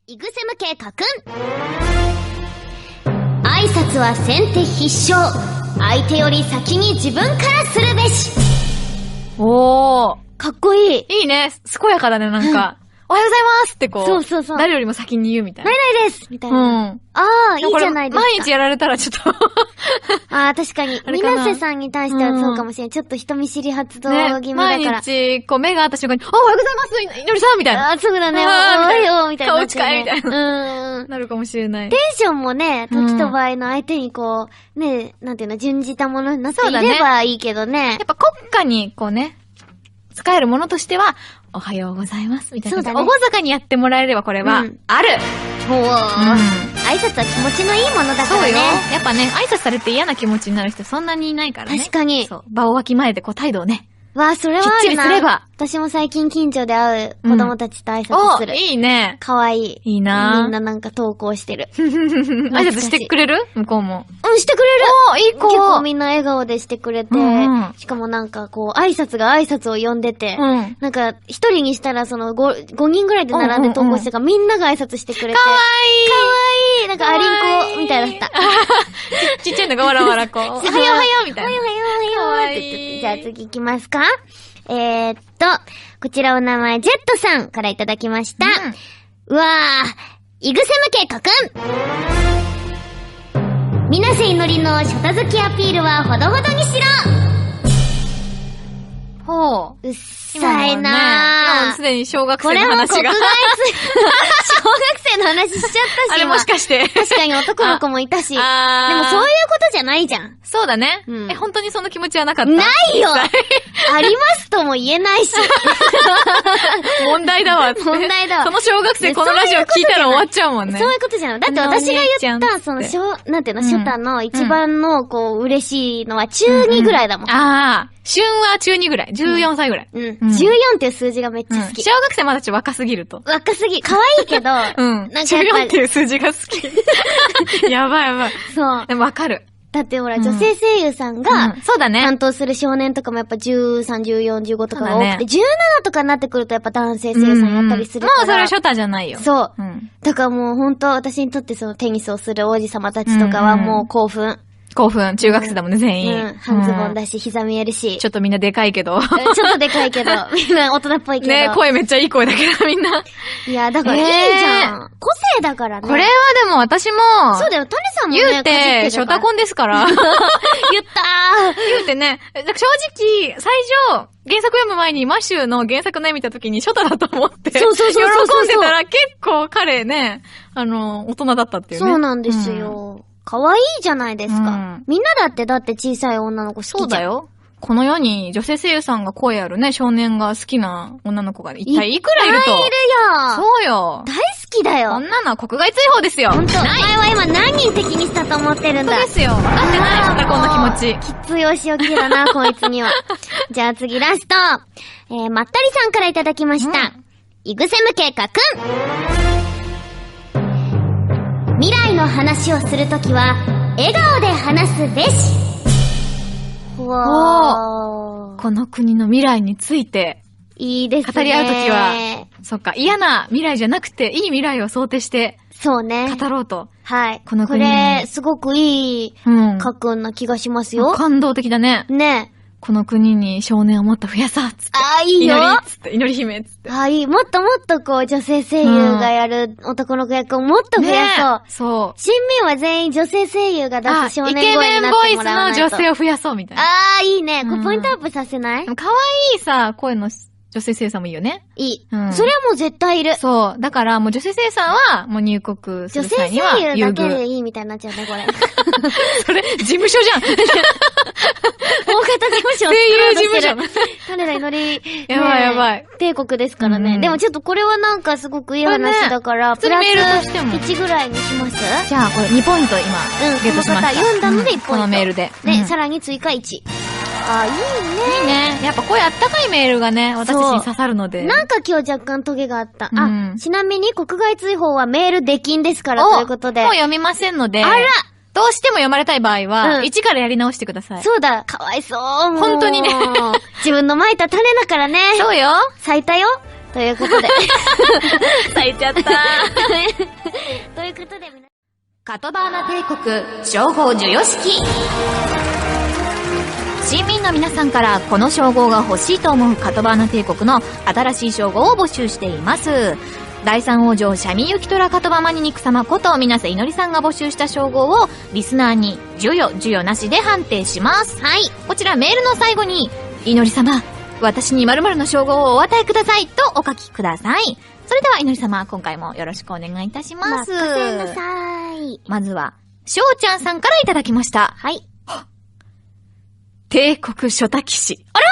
イグセム計画。挨拶は先手必勝。相手より先に自分からするべし。おー。かっこいい。いいね。健やかだね、なんか。おはようございますってこう。そうそうそう。誰よりも先に言うみたいな。ないないですみたいな。うん。ああ、いいじゃないですか。毎日やられたらちょっと。ああ、確かに。水瀬さんに対してはそうかもしれない。ちょっと人見知り発動気味だから。ね、毎日、こう目が合った瞬間に、おはようございますいのりさんみたいな。ああ、そうだね。おはようみたいな。顔近いみたいな。なるかもしれない。テンションもね、時と場合の相手にこう、ね、なんていうの、準じたものになっていればいいけどね。やっぱ国家にこうね、使えるものとしては、おはようございますみたいな。そうだね。おござかにやってもらえればこれは、ある。ほう。挨拶は気持ちのいいものだからね。そうよ。やっぱね、挨拶されて嫌な気持ちになる人そんなにいないからね。確かに。そう。場をわきまえてこう態度をね。わあ、それはあるな。きっちりすれば。私も最近近所で会う子供たちと挨拶する。いいね。かわいい。いいな。みんななんか投稿してる。挨拶してくれる向こうも。うん、してくれる。いい子。結構みんな笑顔でしてくれて、しかもなんかこう、挨拶が挨拶を呼んでて、なんか一人にしたらその5人ぐらいで並んで投稿してからみんなが挨拶してくれて。かわいい。かわいい。なんかアリンコみたいだった。ちっちゃいのがわらわらこう。おはようおはようみたいな。おはようおはようって言って。じゃあ次行きますか。こちらお名前、ジェットさんからいただきました。うわぁ、イグセム計画。水瀬いのりのショタ好きアピールはほどほどにしろ。ほう。うっさいなぁ。もうすでに小学生の話が。これも国外小学生の話しちゃったし。あれもしかして。確かに男の子もいたし。でもそういうことじゃないじゃん。そうだね。本当にその気持ちはなかった？ないよありますとも言えないし。問題だわ。問題だわ。その小学生このラジオ聞いたら終わっちゃうもんね。そういうことじゃない。だって私が言った、その、なんていうの、ショタの一番の、こう、嬉しいのは中2ぐらいだもん。ああ。旬は中2ぐらい。14歳ぐらい。14っていう数字がめっちゃ好き。小学生まだちょっと若すぎると。若すぎ。可愛いけど、なんか14っていう数字が好き。やばいやばい。そう。でもわかる。だってほら、女性声優さんが、そうだね。担当する少年とかもやっぱ13、14、15とかが多くて、17とかになってくるとやっぱ男性声優さんやったりするから。もうそれはショタじゃないよ。そう。だからもう本当私にとってそのテニスをする王子様たちとかはもう興奮。興奮。中学生だもんね、全員。半ズボンだし、膝見えるし。ちょっとみんなでかいけど。ちょっとでかいけど、みんな大人っぽいけど。ね、声めっちゃいい声だけど、みんな。いや、だからいいじゃん。個性だからね。これはでも私も。そうだよ、タネさんもね。言うて、ショタコンですから。言った言うてね、正直、最初、原作読む前にマッシュの原作ね見た時にショタだと思って。そう喜んでたら結構彼ね、大人だったっていうね。そうなんですよ。可愛いじゃないですか。みんなだって小さい女の子好きじゃん。そうだよ。この世に女性声優さんが声あるね、少年が好きな女の子が一体いくらいると。いるよ。そうよ。大好きだよ。こんなのは国外追放ですよ。ほんと。お前は今何人敵にしたと思ってるんだ。そうですよ。分かってないショタコンの気持ち。きついお仕置きだな、こいつには。じゃあ次ラスト。まったりさんからいただきました。イグセム計画。未来の話をするときは、笑顔で話すべし。この国の未来について、いいですね。語り合うときは、そっか、嫌な未来じゃなくて、いい未来を想定して、そうね。語ろうと。はい。この国これ、すごくいい、書くんな気がしますよ。感動的だね。ね。この国に少年をもっと増やそうっつって。いいよ祈り姫っつって。いい。もっともっとこう、女性声優がやる男の子役をもっと増やそう。そう。新民は全員女性声優が出す少年声になってもらわないと。イケメンボイスの女性を増やそうみたいな。いいね。これポイントアップさせない？可愛いさ、声の女性声優さんもいいよね。いい。それはもう絶対いる。そう。だからもう女性声優さんは、もう入国する際には女性声優だけでいいみたいになっちゃうね、これ。それ、事務所じゃん。大型事務所を作ろうとしてる。種田いのり。やばいやばい。帝国ですからね。でもちょっとこれはなんかすごくいい話だから、プラス1ぐらいにします？じゃあこれ2ポイント今、ゲットしました。読んだので1ポイント。このメールで。で、さらに追加1。いいね。いいね。やっぱこういうあったかいメールがね、私たちに刺さるので。なんか今日若干トゲがあった。ちなみに国外追放はメール出禁ですからということで。もう読みませんので。どうしても読まれたい場合は、一からやり直してください。そうだ、かわいそう。本当にね。自分の蒔いた種だからね。そうよ。咲いたよ。ということで。咲いちゃった。ということで、カトバーナ帝国称号授与式。市民の皆さんからこの称号が欲しいと思うカトバーナ帝国の新しい称号を募集しています。第三王女シャミユキトラカトバマニニク様こと水瀬いのりさんが募集した称号をリスナーに授与なしで判定します。はい。こちらメールの最後に、いのり様、私に〇〇の称号をお与えくださいとお書きください。それではいのり様、今回もよろしくお願いいたします。任せなさい。まずは、しょうちゃんさんからいただきました。はい。帝国ショタ騎士。あら！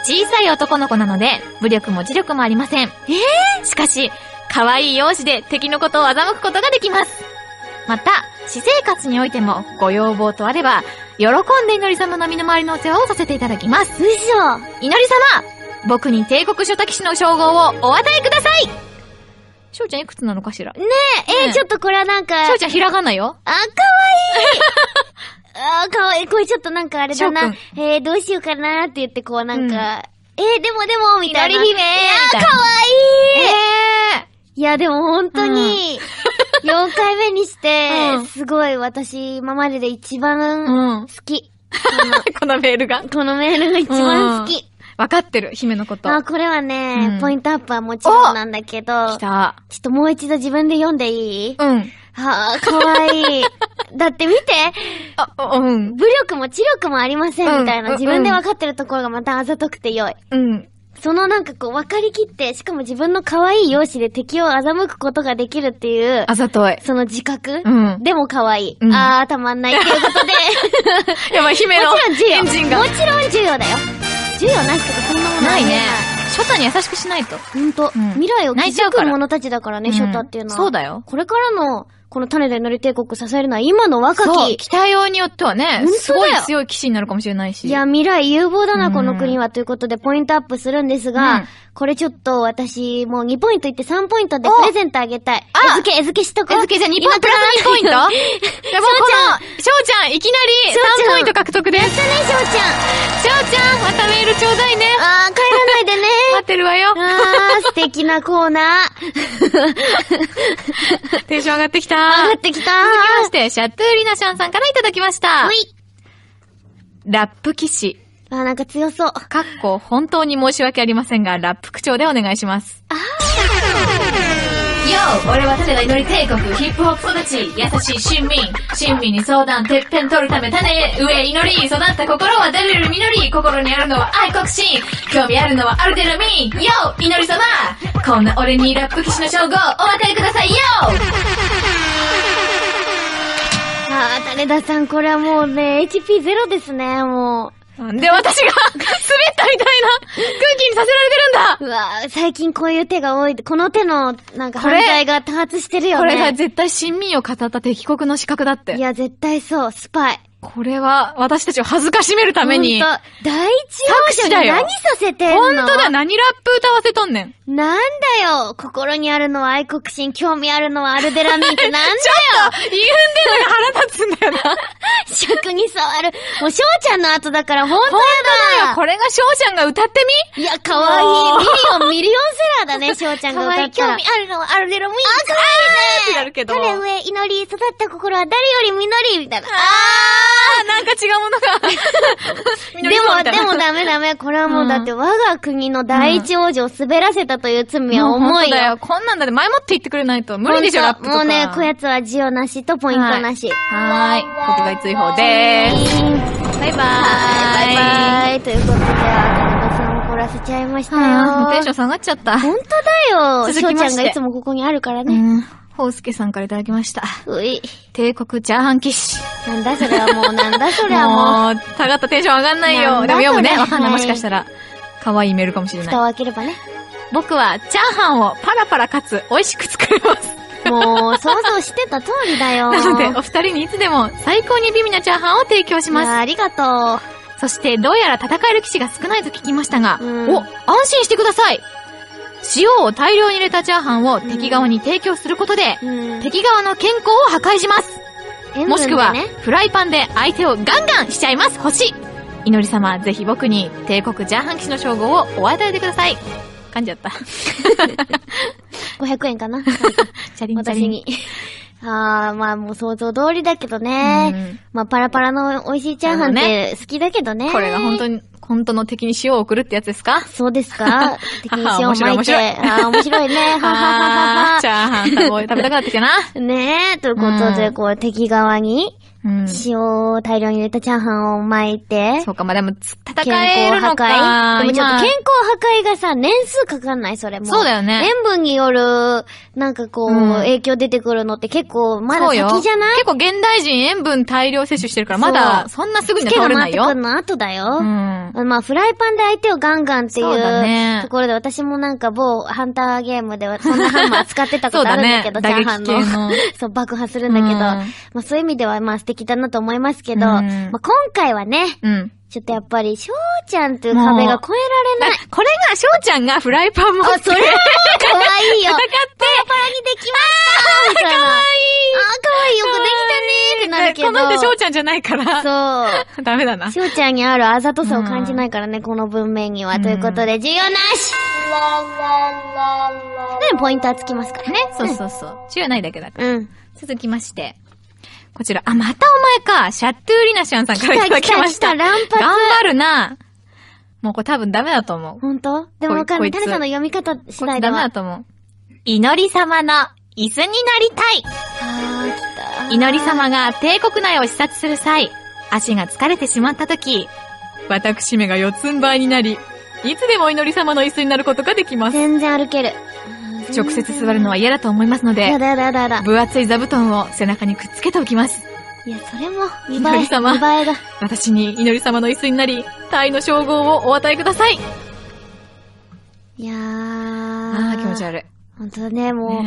小さい男の子なので、武力も知力もありません。しかし、可愛い容姿で敵のことを欺くことができます。また、私生活においてもご要望とあれば、喜んでいのり様の身の回りのお世話をさせていただきます。嘘！いのり様、僕に帝国ショタ騎士の称号をお与えください。しょうちゃんいくつなのかしら？ねえ、ちょっとこれはなんか。しょうちゃんひらがなよ。あ、かわいい。かわいい。これちょっとなんかあれだな。どうしようかなって言ってこうなんか、でも、みたいな。いのり姫。いや、かわいい。いや、でも本当に、4回目にして、すごい私、今までで一番好き。このメールが一番好き。わかってる、姫のこと。これはね、ポイントアップはもちろんなんだけど、来た。ちょっともう一度自分で読んでいい？うん。かわいい。だって見て、武力も知力もありませんみたいな、自分でわかってるところがまたあざとくて良い。そのなんかこう分かりきって、しかも自分の可愛い容姿で敵を欺くことができるっていう、あざとい。その自覚、でも可愛い。たまんないっていうことで。やばい、姫のエンジンが。もちろん授与だよ。授与なしとかそんなものないね。ショタに優しくしないと。ほんと。未来を築く者たちだからね、ショタっていうのは。そうだよ。これからの、この種田のり帝国支えるのは今の若き。期待用によってはね、すごい強い騎士になるかもしれないし。いや、未来有望だな、この国は。ということで、ポイントアップするんですが、これちょっと私、もう2ポイントいって3ポイントでプレゼントあげたい。絵付けしとこう。絵付けじゃあ2ポイントプラス2ポイントでもこの、しょうちゃん、いきなり3ポイント獲得です。やったね、しょうちゃん。しょうちゃん、またメールちょうだいね。帰らないでね。待ってるわよ。素敵なコーナー。テンション上がってきた。上がってきた。続きまして、シャトゥーリナシャンさんからいただきました。ラップ騎士。なんか強そう。本当に申し訳ありませんが、ラップ口調でお願いします。俺は種田いのり帝国、ヒップホップ育ち、優しい親身に相談、てっぺん取るため種、上祈り、育った心は誰より実り、心にあるのは愛国心、興味あるのはアルデラミン、いのり様、こんな俺にラップ騎士の称号、お与えください種田さん、これはもうね、HP ゼロですね、もう。なんで私が滑ったみたいな空気にさせられてるんだ。最近こういう手が多い。この手のなんか犯罪が多発してるよね。これが絶対親民を語った敵国の資格だって。いや、絶対そう、スパイ。これは私たちを恥ずかしめるために。第一王者に何させてんの？ほんとだ、何ラップ歌わせとんねん。なんだよ、心にあるのは愛国心、興味あるのはアルデラミンってなんだよ。ちょっと、言うんでるのが腹立つんだよな。尺に触る。もう翔ちゃんの後だからほんとやだ。これが翔ちゃんが歌ってみ？いや、かわいい。ミリオンセラーだね、翔ちゃんが歌ったら。興味あるのはアルデラミン。かわいいね。ってなるけど。種上、祈り、育った心は誰より実り、みたいな。なんか違うものが。でもダメ。これはもうだって我が国の第一王女を滑らせたという罪は重いよ。だよ。こんなんだって前もって言ってくれないと無理でしょ、ラップとか。もうね、こやつは授与なしとポイントなし。国外追放でーす。バイバーイ。ということで、種田さん怒らせちゃいましたよ。テンション下がっちゃった。ほんとだよ。翔ちゃんがいつもここにあるからね。ほうすけさんからいただきました。帝国チャーハン騎士。なんだそれはもう。もう、下がったテンション上がんないよ。でも読むね。わかんない。もしかしたら、可愛いメールかもしれない。蓋を開ければね。僕は、チャーハンをパラパラかつ美味しく作れます。もう、想像してた通りだよ。なので、お二人にいつでも最高に美味なチャーハンを提供します。ありがとう。そして、どうやら戦える騎士が少ないと聞きましたが、安心してください。塩を大量に入れたチャーハンを敵側に提供することで、敵側の健康を破壊します。もしくは、フライパンで相手をガンガンしちゃいます。星。いのり様、ぜひ僕に帝国チャーハン騎士の称号をお与えてください。噛んじゃった。500円かなチャリンチャリン。私に。まあもう想像通りだけどね。まあパラパラの美味しいチャーハンって好きだけどね。これが本当の敵に塩を送るってやつですか？そうですか？敵に塩を巻いて。面白いね。はははは。チャーハン食べたくなってきたな。ねえ、ということで、こう敵側に、塩を大量に入れたチャーハンを巻いて。そうか、まあでも、戦えるのか。でもちょっと健康破壊がさ、年数かかんないそれも。そうだよね。塩分による、なんかこう、影響出てくるのって結構、まだ先じゃない？結構現代人塩分大量摂取してるから、まだ、そんなすぐには倒れないよ。つけが回ってくるの後だよ。まあ、フライパンで相手をガンガンっていうところで、私もなんか某ハンターゲームでそんなハンマー使ってたことあるんだけど、チャーハンの。そう、爆破するんだけど、まあそういう意味ではまあ素敵だなと思いますけど、まあ今回はね、ちょっとやっぱり、翔ちゃんという壁が越えられない。これが、翔ちゃんがフライパン持って。それはもう可愛いよ。戦って。パラパラにできましたみたいな。可愛い。可愛いよくできたねーってなるけど。この人翔ちゃんじゃないから。そう。ダメだな。翔ちゃんにあるあざとさを感じないからね、この文面には。ということで、重要なしで、ポイントはつきますからね。そう。重要ないだけだから。続きまして。こちら、またお前か。シャットゥーリナシャンさんからいただきました。乱発。頑張るな。もうこれ多分ダメだと思う。ほんと？でもわかんない。タネさんの読み方次第では。ダメだと思う。祈り様の椅子になりたい。来た。祈り様が帝国内を視察する際、足が疲れてしまった時、私めが四つん這いになり、いつでも祈り様の椅子になることができます。全然歩ける。直接座るのは嫌だと思いますので、分厚い座布団を背中にくっつけておきます。いや、それも、見祈り様、見栄えが。私に祈り様の椅子になり、タイの称号をお与えください。いやー。気持ち悪い。ほんとだね、も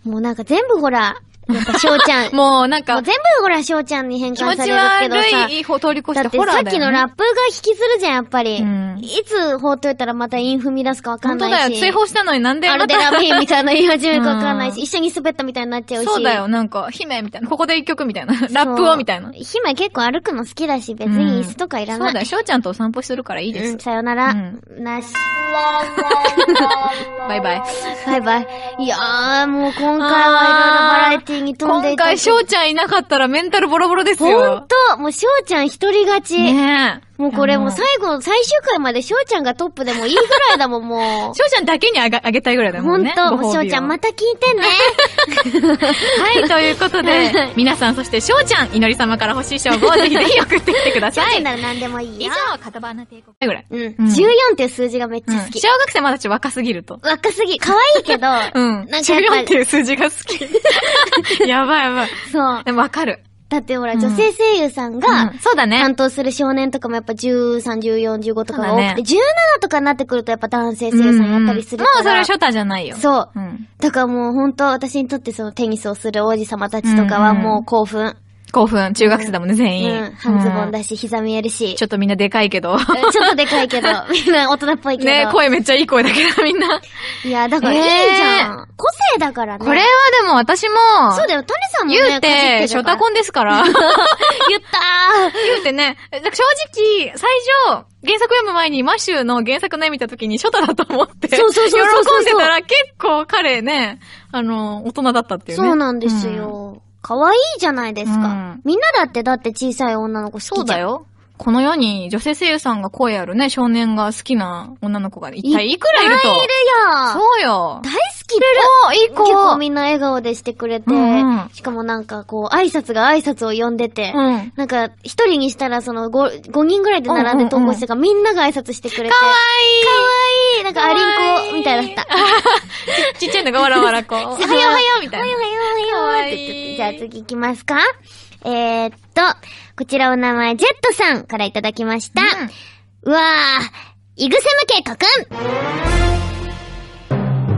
うなんか全部ほら、やっぱ翔ちゃん。もうなんか。もう全部ほら翔ちゃんに変換されるけどさ。気持ち悪い通り越してホラーだよね。だってさっきのラップが引きずるじゃん、やっぱり。いつ放っといたらまたイン踏み出すかわかんないし。本当だよ、追放したのになんでアルデラビーみたいな言い始めるかわかんないし、一緒に滑ったみたいになっちゃうし。そうだよ、なんか、姫みたいな。ここで一曲みたいな。ラップをみたいな。姫結構歩くの好きだし、別に椅子とかいらない。そうだよ、翔ちゃんとお散歩するからいいです。さよなら。なし。バイバイ。バイバイ。いやー、もう今回はいろいろバラエティに飛んでいた。今回翔ちゃんいなかったらメンタルボロボロですよ。ほんともう翔ちゃん一人勝ち。ねえ。もうこれもう最終回まで翔ちゃんがトップでもいいぐらいだもん、もう。翔ちゃんだけにあげたいぐらいだもんね。ほんと、もう翔ちゃんまた聞いてね。はい、ということで、皆さんそして翔ちゃん、祈り様から欲しい称号をぜひぜひ送ってきてください。翔ちゃんなら何でもいいよ。以上、片花帝国ぐらい。14っていう数字がめっちゃ好き。小学生まだちょっと若すぎると。若すぎ。可愛いけど、なんか14っていう数字が好き。やばいやばい。そう。でもわかる。だってほら、女性声優さんが、そうだね。担当する少年とかもやっぱ13、14、15とかが多くて、17とかになってくるとやっぱ男性声優さんやったりするから。もうそれはショタじゃないよ。そう。だからもう本当私にとってそのテニスをする王子様たちとかはもう興奮。興奮。中学生だもんね、全員。半ズボンだし、膝見えるし。ちょっとみんなでかいけど。ちょっとでかいけど、みんな大人っぽいけど。ね、声めっちゃいい声だけど、みんな。いや、だからいいじゃん。個性だからね。これはでも私も、そうだよ、タネさんもね、言うて、ショタコンですから。言ったー。言うてね、正直、最初、原作読む前にマッシュの原作ね見た時にショタだと思って。そう喜んでたら結構彼ね、大人だったっていうね。そうなんですよ。可愛いじゃないですか。みんなだって小さい女の子好きじゃん。そうだよ。この世に女性声優さんが声あるね、少年が好きな女の子が一体いくらいると。いっぱいいるよ。そうよ。大好きでいい子。結構みんな笑顔でしてくれて、しかもなんかこう、挨拶が挨拶を呼んでて、なんか一人にしたらその5人ぐらいで並んで投稿してからみんなが挨拶してくれて。かわいい。なんかアリンコみたいだった。ちっちゃいのがわらわらこう。おはようおはようみたいな。おはようおはようって言って。じゃあ次行きますか。こちらお名前、ジェットさんからいただきました。うわぁ、イグセムケイトく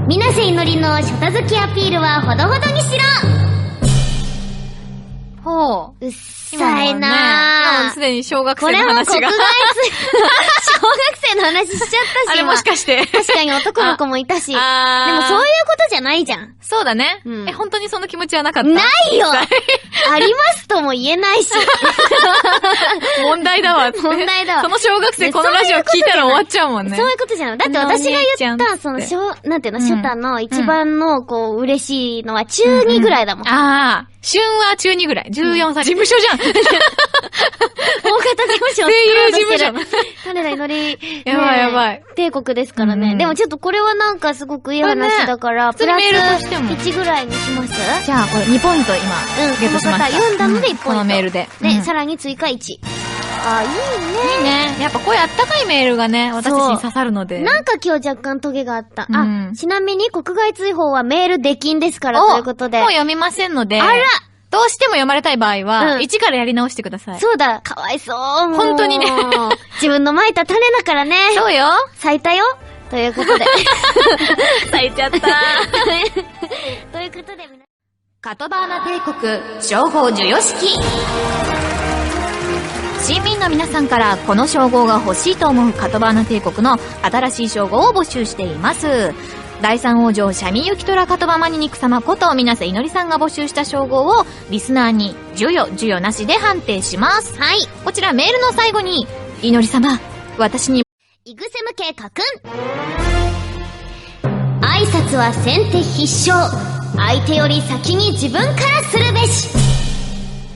ん。水瀬いのりのショタ好きアピールはほどほどにしろ。ほう。うっさいなぁ。もうすでに小学生の話が。これも小学生の話しちゃったし。あれもしかして。確かに男の子もいたし。でもそういうことじゃないじゃん。そうだね。本当にその気持ちはなかった？ないよありますとも言えないし。問題だわ。問題だわ。その小学生このラジオ聞いたら終わっちゃうもんね。そういうことじゃない。だって私が言った、その、なんていうの、ショタの一番の、こう、嬉しいのは中2ぐらいだもん。ああ。旬は中2ぐらい。14歳。事務所じゃん。大型事務所を声優事務所。種田いのり。やばいやばい。帝国ですからね。でもちょっとこれはなんかすごくいい話だから、プラス1ぐらいにします？じゃあこれ2ポイント今、ゲットしました。読んだので1ポイント。このメールで。で、さらに追加1。あ、いいね。いいね。やっぱこういうあったかいメールがね、私たちに刺さるので。なんか今日若干トゲがあった。あ、ちなみに国外追放はメール出禁ですからということで。もう読みませんので。あら！どうしても読まれたい場合は、一からやり直してください。そうだ、かわいそう。本当にね。自分の蒔いた種だからね。そうよ。咲いたよ。ということで。咲いちゃった。ということで、カトバーナ帝国称号授与式。市民の皆さんからこの称号が欲しいと思うカトバーナ帝国の新しい称号を募集しています。第三王女シャミユキトラカトバマニニク様こと水瀬いのりさんが募集した称号をリスナーに授与なしで判定します。はい。こちらメールの最後に、いのり様、私にイグセム計画。挨拶は先手必勝。相手より先に自分からするべし。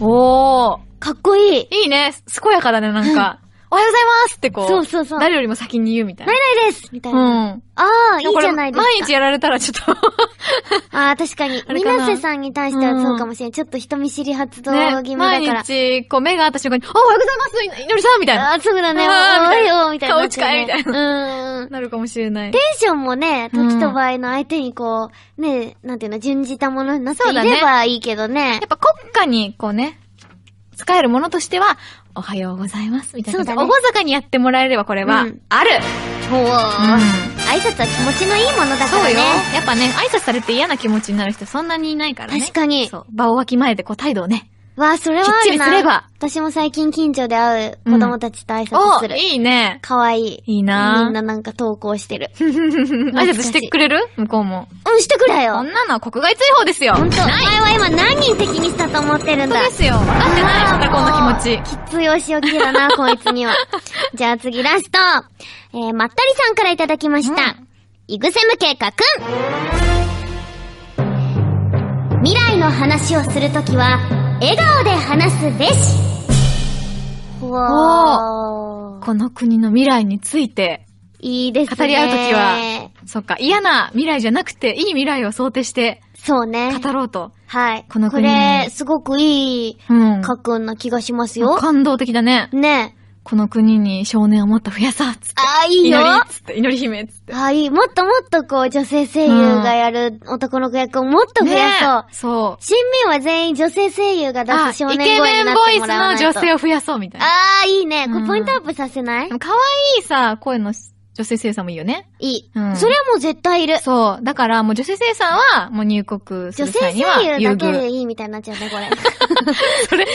おー。かっこいい。いいね。健やかだね、なんか。おはようございますってこう。そう。誰よりも先に言うみたいな。ないですみたいな。ああ、いいじゃないですか。毎日やられたらちょっと。ああ、確かに。水瀬さんに対してはそうかもしれない。ちょっと人見知り発動気味だから。毎日、こう目が合った瞬間に、おはようございますいのりさんみたいな。ああ、そうだね。おはようみたいな。顔近いみたいな。なるかもしれない。テンションもね、時と場合の相手にこう、ね、なんていうの、準じたものになっていればいいけどね。やっぱ国家にこうね、使えるものとしては、おはようございます。みたいな。そうだね。おござかにやってもらえればこれは、ある。ほう。挨拶は気持ちのいいものだからね。そうよ。やっぱね、挨拶されて嫌な気持ちになる人そんなにいないからね。確かに。そう。場をわきまえてこう態度をね。わあ、それはあるな。きっちりすれば。私も最近近所で会う子供たちと挨拶する。いいね。かわいい。いいなみんななんか投稿してる。挨拶してくれる向こうも。してくれよ。こんなのは国外追放ですよ。ほんと。お前は今何人敵にしたと思ってるんだ。そうですよ。分かってないショタコンの気持ち。きついお仕置きだな、こいつには。じゃあ次ラスト。まったりさんからいただきました。イグセム計画。未来の話をするときは、笑顔で話すべし。この国の未来について。いいですね。語り合うときは、そっか、嫌な未来じゃなくて、いい未来を想定して、そうね。語ろうと。はい。この国に。これ、すごくいい、家訓な気がしますよ。感動的だね。ね。この国に少年をもっと増やそうつって。ああ、いいよ。祈り姫つって。ああ、いい。もっともっとこう、女性声優がやる男の子役をもっと増やそう。そう。新民は全員女性声優が出す少年声になってもらわないと。イケメンボイスの女性を増やそうみたいな。ああ、いいね。これポイントアップさせない？可愛いさ、声の女性声優さんもいいよね。いい。それはもう絶対いる。そう。だからもう女性声優さんは、もう入国する際には女性声優だけでいいみたいになっちゃうね、これ。それ、